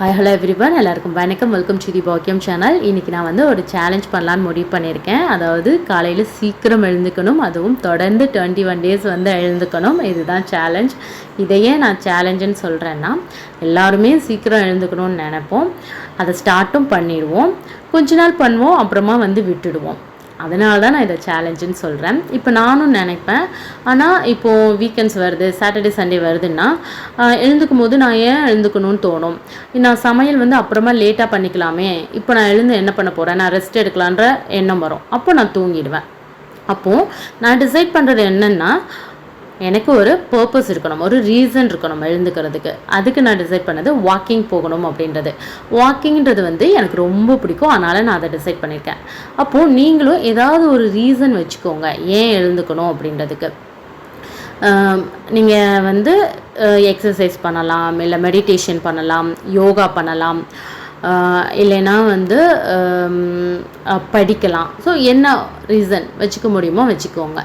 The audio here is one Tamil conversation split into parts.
ஹாய் ஹலோ எவ்ரிவன், எல்லாருக்கும் வணக்கம். வெல்கம் டு தி பாக்கியம் சேனல். இன்றைக்கி நான் ஒரு சேலஞ்ச் பண்ணலான்னு முடிவு பண்ணியிருக்கேன். அதாவது காலையில் சீக்கிரம் எழுந்துக்கணும், அதுவும் தொடர்ந்து 21 டேஸ் எழுந்துக்கணும். இதுதான் சேலஞ்ச். இதையே நான் சேலஞ்சுன்னு சொல்கிறேன்னா, எல்லாருமே சீக்கிரம் எழுந்துக்கணும்னு நினைப்போம். அதை ஸ்டார்ட்டும் பண்ணிடுவோம், கொஞ்ச நாள் பண்ணுவோம், அப்புறமா விட்டுடுவோம். அதனால தான் நான் இதை சேலஞ்சுன்னு சொல்கிறேன். இப்போ நானும் நினைப்பேன், ஆனால் இப்போது வீக்கெண்ட்ஸ் வருது, சாட்டர்டே சண்டே வருதுன்னா எழுந்துக்கும் போது நான் ஏன் எழுந்துக்கணும்னு தோணும். நான் சமையல் அப்புறமா லேட்டாக பண்ணிக்கலாமே, இப்போ நான் எழுந்து என்ன பண்ண போகிறேன், நான் ரெஸ்ட் எடுக்கலான்ற எண்ணம் வரும். அப்போ நான் தூங்கிடுவேன். அப்போது நான் டிசைட் பண்ணுறது என்னென்னா, எனக்கு ஒரு பர்பஸ் இருக்கணும், ஒரு ரீசன் இருக்கணும் எழுந்துக்கிறதுக்கு. அதுக்கு நான் டிசைட் பண்ணது வாக்கிங் போகணும் அப்படின்றது. வாக்கிங்கிறது எனக்கு ரொம்ப பிடிக்கும், அதனால் நான் அதை டிசைட் பண்ணியிருக்கேன். அப்போது நீங்களும் ஏதாவது ஒரு ரீசன் வச்சுக்கோங்க ஏன் எழுந்துக்கணும் அப்படின்றதுக்கு. நீங்கள் எக்ஸசைஸ் பண்ணலாம், இல்லை மெடிடேஷன் பண்ணலாம், யோகா பண்ணலாம், இல்லைன்னா படிக்கலாம். ஸோ என்ன ரீசன் வச்சுக்க முடியுமோ வச்சுக்கோங்க.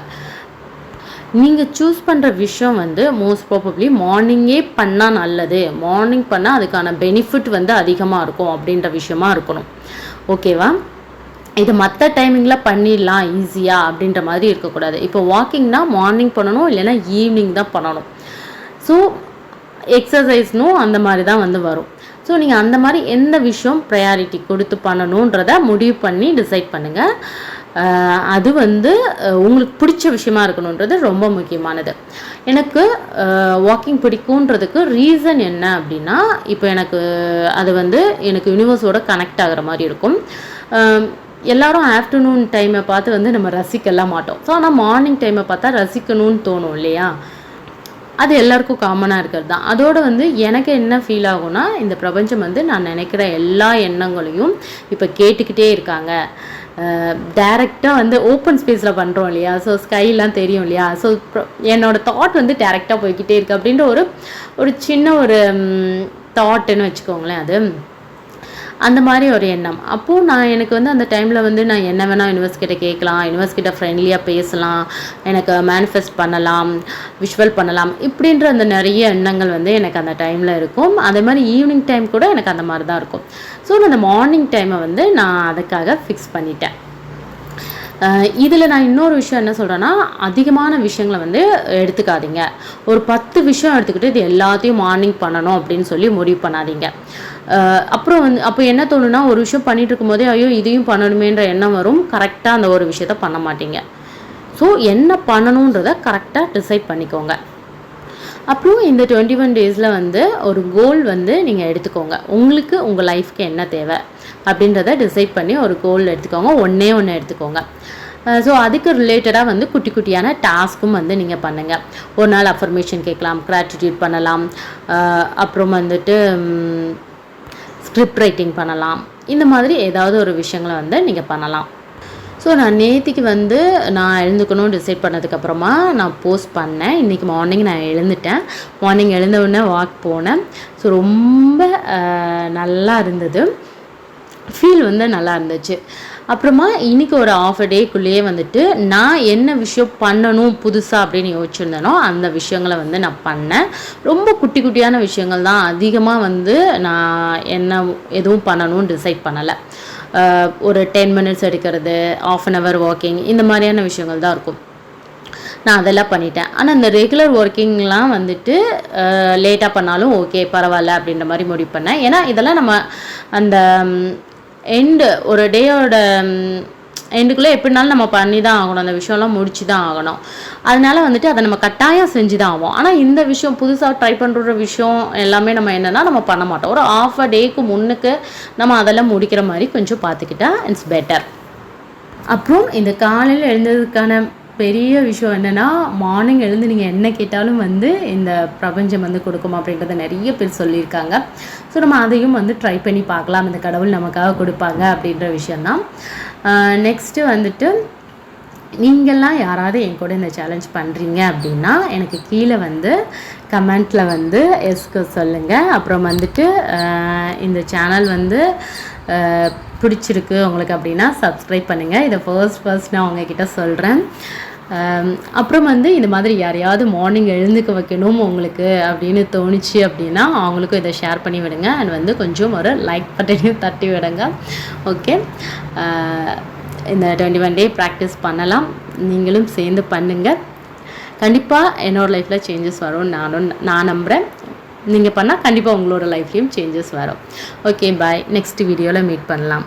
நீங்கள் சூஸ் பண்ணுற விஷயம் மோஸ்ட் ப்ராபப்ளி மார்னிங்கே பண்ணால் நல்லது, மார்னிங் பண்ணால் அதுக்கான பெனிஃபிட் அதிகமாக இருக்கும் அப்படின்ற விஷயமா இருக்கணும். ஓகேவா? இது மற்ற டைமிங்கில் பண்ணிடலாம் ஈஸியாக அப்படின்ற மாதிரி இருக்கக்கூடாது. இப்போ வாக்கிங்னா மார்னிங் பண்ணணும், இல்லைன்னா ஈவினிங் தான் பண்ணணும். ஸோ எக்ஸசைஸ்னும் அந்த மாதிரி தான் வரும். ஸோ நீங்கள் அந்த மாதிரி எந்த விஷயம் ப்ரையாரிட்டி கொடுத்து பண்ணணுன்றதை முடிவு பண்ணி டிசைட் பண்ணுங்கள். அது உங்களுக்கு பிடிச்ச விஷயமா இருக்கணுன்றது ரொம்ப முக்கியமானது. எனக்கு வாக்கிங் பிடிக்குன்றதுக்கு ரீசன் என்ன அப்படின்னா, இப்போ எனக்கு அது எனக்கு யூனிவர்ஸோட கனெக்ட் ஆகிற மாதிரி இருக்கும். எல்லாரும் ஆஃப்டர்நூன் டைமை பார்த்து நம்ம ரசிக்கலாம் மாட்டோம். ஸோ ஆனால் மார்னிங் டைமை பார்த்தா ரசிக்கணும்னு தோணும் இல்லையா? அது எல்லாருக்கும் காமனாக இருக்கிறது தான். அதோடு எனக்கு என்ன ஃபீல் ஆகும்னா, இந்த பிரபஞ்சம் நான் நினைக்கிற எல்லா எண்ணங்களையும் இப்போ கேட்டுக்கிட்டே இருக்காங்க. டைரெக்டாக ஓப்பன் ஸ்பேஸில் பண்ணுறோம் இல்லையா? ஸோ ஸ்கைலாம் தெரியும் இல்லையா? ஸோ என்னோடய தாட் டைரெக்டாக போய்கிட்டே இருக்குது அப்படின்ற ஒரு சின்ன ஒரு தாட்டுன்னு வச்சுக்கோங்களேன். அது அந்த மாதிரி ஒரு எண்ணம். அப்போது நான் எனக்கு அந்த டைமில் நான் என்ன வேணால் யூனிவர்ஸ் கிட்ட கேட்கலாம், யூனிவர்ஸ் கிட்ட ஃப்ரெண்ட்லியாக பேசலாம், எனக்கு மேனிஃபெஸ்ட் பண்ணலாம், விஷுவல் பண்ணலாம், இப்படின்ற அந்த நிறைய எண்ணங்கள் எனக்கு அந்த டைமில் இருக்கும். அதே மாதிரி ஈவினிங் டைம் கூட எனக்கு அந்த மாதிரி தான் இருக்கும். ஸோ நான் அந்த மார்னிங் டைமை நான் அதுக்காக ஃபிக்ஸ் பண்ணிட்டேன். இதில் நான் இன்னொரு விஷயம் என்ன சொல்கிறேன்னா, அதிகமான விஷயங்களை எடுத்துக்காதீங்க. ஒரு 10 விஷயம் எடுத்துக்கிட்டு இது எல்லாத்தையும் மார்னிங் பண்ணணும் அப்படின்னு சொல்லி முடிவு பண்ணாதீங்க. அப்புறம் அப்போ என்ன தோணுன்னா, ஒரு விஷயம் பண்ணிகிட்டு இருக்கும்போதே ஐயோ இதையும் பண்ணணுமேன்ற எண்ணம் வரும். கரெக்டாக அந்த ஒரு விஷயத்த பண்ண மாட்டீங்க. ஸோ என்ன பண்ணணுன்றதை கரெக்டாக டிசைட் பண்ணிக்கோங்க. அப்புறம் இந்த 21 டேஸில் ஒரு கோல் நீங்கள் எடுத்துக்கோங்க. உங்களுக்கு உங்கள் லைஃப்க்கு என்ன தேவை அப்படின்றத டிசைட் பண்ணி ஒரு கோல் எடுத்துக்கோங்க. ஒன்றே எடுத்துக்கோங்க. ஸோ அதுக்கு ரிலேட்டடாக குட்டி குட்டியான டாஸ்க்கும் நீங்கள் பண்ணுங்கள். ஒரு நாள் அஃபர்மேஷன் கேட்கலாம், கிராட்டிடியூட் பண்ணலாம், அப்புறம் ஸ்கிரிப்ட் ரைட்டிங் பண்ணலாம். இந்த மாதிரி ஏதாவது ஒரு விஷயங்களை நீங்கள் பண்ணலாம். ஸோ நான் நேற்றுக்கு நான் எழுந்துக்கணும்னு டிசைட் பண்ணதுக்கப்புறமா நான் போஸ்ட் பண்ணேன். இன்றைக்கி மார்னிங் நான் எழுந்துட்டேன். மார்னிங் எழுந்த உடனே வாக் போனேன். ஸோ ரொம்ப நல்லா இருந்தது, ஃபீல் நல்லா இருந்துச்சு. அப்புறமா இன்றைக்கி ஒரு ½ டேக்குள்ளேயே நான் என்ன விஷயம் பண்ணணும் புதுசாக அப்படின்னு யோசிச்சுருந்தேனோ அந்த விஷயங்களை நான் பண்ணேன். ரொம்ப குட்டி குட்டியான விஷயங்கள் தான், அதிகமாக நான் என்ன எதுவும் பண்ணணும்னு டிசைட் பண்ணலை. ஒரு 10 மினிட்ஸ் எடுக்கிறது, ½ அன் ஹவர் வாக்கிங், இந்த மாதிரியான விஷயங்கள் தான் இருக்கும். நான் அதெல்லாம் பண்ணிட்டேன். ஆனால் இந்த ரெகுலர் ஒர்க்கிங்லாம் லேட்டாக பண்ணாலும் ஓகே பரவாயில்ல அப்படின்ற மாதிரி முடிவு பண்ணேன். ஏன்னா இதெல்லாம் நம்ம அந்த ஒரு டேயோட எண்டுக்குள்ளே எப்படினாலும் நம்ம பண்ணி தான் ஆகணும், அந்த விஷயம்லாம் முடிச்சு தான் ஆகணும். அதனால அதை நம்ம கட்டாயம் செஞ்சு தான் ஆகும். ஆனால் இந்த விஷயம் புதுசாக ட்ரை பண்ணுற விஷயம் எல்லாமே நம்ம என்னென்னா நம்ம பண்ண மாட்டோம். ஒரு ½ அ டேக்கு முன்னுக்கு நம்ம அதெல்லாம் முடிக்கிற மாதிரி கொஞ்சம் பார்த்துக்கிட்டா இட்ஸ் பெட்டர். அப்புறம் இந்த காலையில் எழுந்ததுக்கான பெரிய விஷயம் என்னென்னா, மார்னிங் எழுந்து நீங்கள் என்ன கேட்டாலும் இந்த பிரபஞ்சம் கொடுக்கும் அப்படின்றத நிறைய பேர் சொல்லியிருக்காங்க. ஸோ நம்ம அதையும் ட்ரை பண்ணி பார்க்கலாம், இந்த கடவுள் நமக்காக கொடுப்பாங்க அப்படின்ற விஷயந்தான். நெக்ஸ்ட்டு நீங்கள்லாம் யாராவது என் கூட இந்த சேலஞ்ச் பண்ணுறீங்க அப்படின்னா எனக்கு கீழே கமெண்ட்டில் எஸ்க்கு சொல்லுங்கள். அப்புறம் இந்த சேனல் பிடிச்சிருக்கு உங்களுக்கு அப்படின்னா சப்ஸ்கிரைப் பண்ணுங்கள். இதை ஃபர்ஸ்ட் நான் உங்ககிட்ட சொல்கிறேன். அப்புறம் வந்து இந்த மாதிரி யாரையாவது மார்னிங் எழுந்துக்க வைக்கணும் உங்களுக்கு அப்படின்னு தோணுச்சு அப்படின்னா அவங்களுக்கும் இதை ஷேர் பண்ணி விடுங்க. அண்ட் வந்து கொஞ்சம் ஒரு லைக் பட்டனையும் தட்டி விடுங்க. ஓகே, இந்த 21 டே ப்ராக்டிஸ் பண்ணலாம். நீங்களும் சேர்ந்து பண்ணுங்கள். கண்டிப்பாக என்னோடய லைஃப்பில் சேஞ்சஸ் வரும் நான் நம்புகிறேன். நீங்கள் பண்ணால் கண்டிப்பாக உங்களோட லைஃப்லேயும் சேஞ்சஸ் வரும். ஓகே, பாய். நெக்ஸ்ட் வீடியோவில் மீட் பண்ணலாம்.